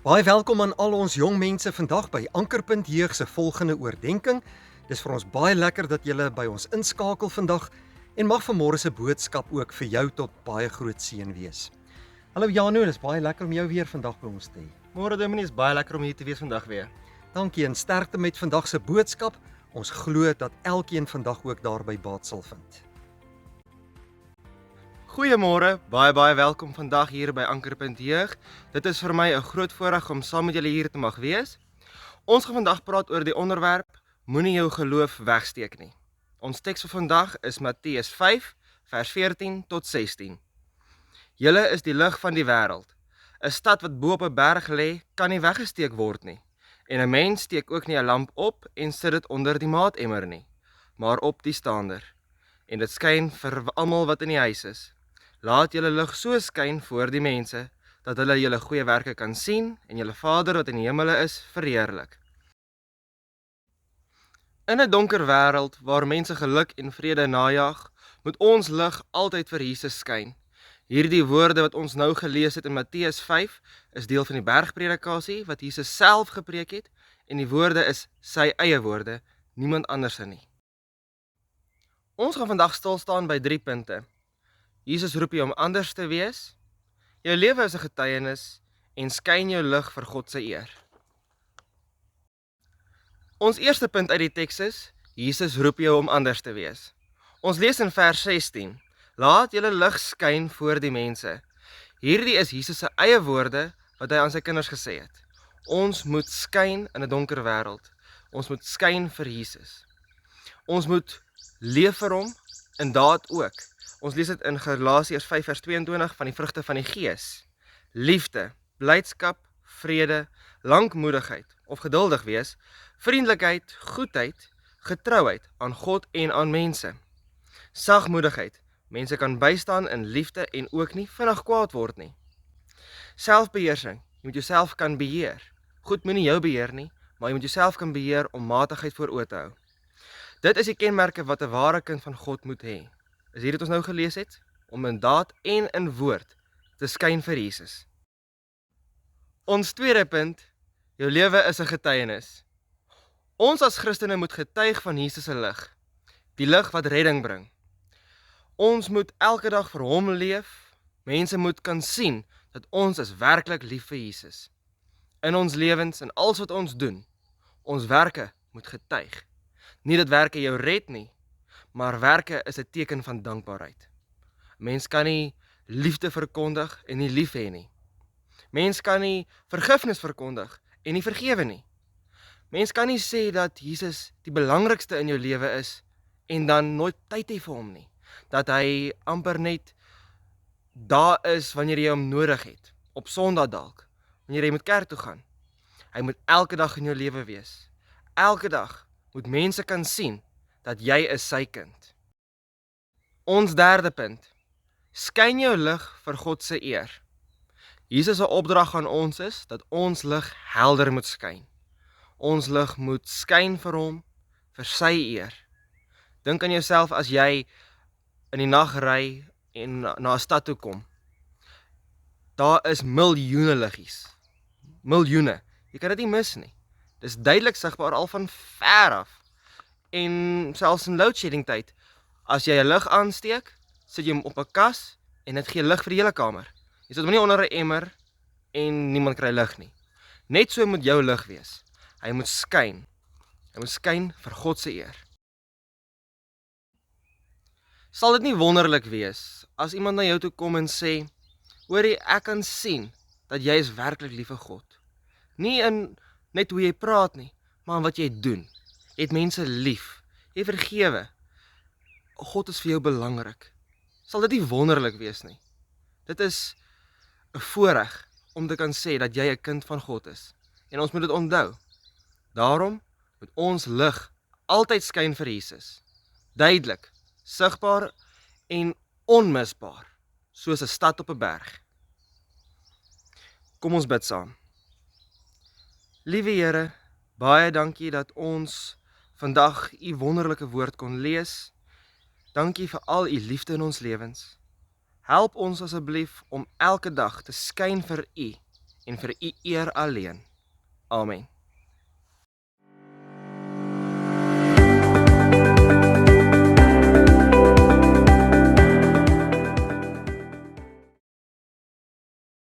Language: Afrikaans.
Baie welkom aan al ons jong mense vandag by Ankerpunt Jeug se volgende oordeenking. Dis vir ons baie lekker dat julle by ons inskakel vandag en mag vanmôre se boodskap ook vir jou tot baie groot seën wees. Hallo Janu, dis baie lekker om jou weer vandag by ons te hê. Môre Dominee, is baie lekker om hier te wees vandag weer. Dankie en sterkte met vandag se boodskap. Ons glo dat elkeen vandag ook daarby baat sal vind. Goeiemôre, baie welkom vandag hier by Ankerpunt Jeug. Dit is vir my 'n groot voorreg om saam met julle hier te mag wees. Ons gaan vandag praat oor die onderwerp Moenie jou geloof wegsteek nie. Ons teks vir vandag is Matteus 5 vers 14 tot 16. Julle is die lig van die wêreld. 'n Stad wat bo op 'n berg lê, kan nie weggesteek word nie. En 'n mens steek ook nie 'n lamp op en sit dit onder die maatemmer nie, maar op die staander. En dit skyn vir almal wat in die huis is. Laat julle lig so skyn voor die mense, dat hulle julle goeie werke kan sien en julle Vader wat in die hemele is, verheerlik. In 'n donker wêreld waar mense geluk en vrede najag, moet ons lig altyd vir Jesus skyn. Hierdie woorde wat ons nou gelees het in Matteus 5 is deel van die bergpredikasie wat Jesus self gepreek het en die woorde is sy eie woorde, niemand anders nie. Ons gaan vandag stil staan by 3 punte. Jesus roep jou om anders te wees, jou lewe is 'n getuienis en skyn jou lig vir God se eer. Ons eerste punt uit die teks is, Jesus roep jou om anders te wees. Ons lees in vers 16, laat julle lig skyn voor die mense. Hierdie is Jesus se eie woorde wat hy aan sy kinders gesê het. Ons moet skyn in 'n donker wêreld. Ons moet skyn vir Jesus. Ons moet leef vir hom in daad ook. Ons lees dit in Galasiërs 5 vers 22 van die vrugte van die Gees. Liefde, blydskap, vrede, lankmoedigheid of geduldig wees, vriendelikheid, goedheid, getrouheid aan God en aan mense. Sagmoedigheid, mense kan bystaan in liefde en ook nie vinnig kwaad word nie. Selfbeheersing, jy moet jouself kan beheer. Goed moenie jou beheer nie, maar jy moet jouself kan beheer om matigheid voor oë te hou. Dit is die kenmerke wat 'n ware kind van God moet hê. Is hier wat ons nou gelees het, om in daad en in woord te skyn vir Jesus. Ons tweede punt, jou lewe is 'n getuienis. Ons as Christene moet getuig van Jesus se lig, die lig wat redding bring. Ons moet elke dag vir hom leef, mense moet kan sien dat ons is werklik lief vir Jesus. In ons lewens en alles wat ons doen, ons werke moet getuig. Nie dat werke jou red nie, maar werke is 'n teken van dankbaarheid. Mens kan nie liefde verkondig en nie lief hê nie. Mens kan nie vergifnis verkondig en nie vergewe nie. Mens kan nie sê dat Jesus die belangrikste in jou lewe is en dan nooit tyd hê vir hom nie. Dat hy amper net daar is wanneer jy hom nodig het, op Sondag dalk, wanneer jy moet kerk toe gaan. Hy moet elke dag in jou lewe wees. Elke dag moet mense kan sien dat jy is sy kind. Ons derde punt, skyn jou lig vir God se eer. Jesus se opdrag aan ons is dat ons lig helder moet skyn. Ons lig moet skyn vir hom, vir sy eer. Dink aan jouself as jy in die nag ry en na 'n stad toe kom. Daar is miljoene liggies. Miljoene. Jy kan dit nie mis nie. Dis duidelik sigbaar al van ver af. En selfs in load shedding tyd, as jy 'n lig aansteek, sit jy hom op 'n kas en dit gee lig vir die hele kamer. Jy sit hom nie onder 'n emmer en niemand kry lig nie. Net so moet jou lig wees. Hy moet skyn. Hy moet skyn vir God se eer. Sal dit nie wonderlik wees as iemand na jou toe kom en sê, hoorie, ek kan sien dat jy is werklik lief vir God. Nie in net hoe jy praat nie, maar in wat jy doen. Jy het mense lief, jy vergewe. God is vir jou belangrik. Sal dit nie wonderlik wees nie. Dit is 'n voorreg om te kan sê dat jy 'n kind van God is. En ons moet dit onthou. Daarom moet ons lig altyd skyn vir Jesus. Duidelik, sigbaar en onmisbaar, soos 'n stad op 'n berg. Kom ons bid saam. Liewe Here, baie dankie dat ons vandag u wonderlike woord kon lees. Dankie vir al u liefde in ons lewens. Help ons asseblief om elke dag te skyn vir u en vir U eer alleen. Amen.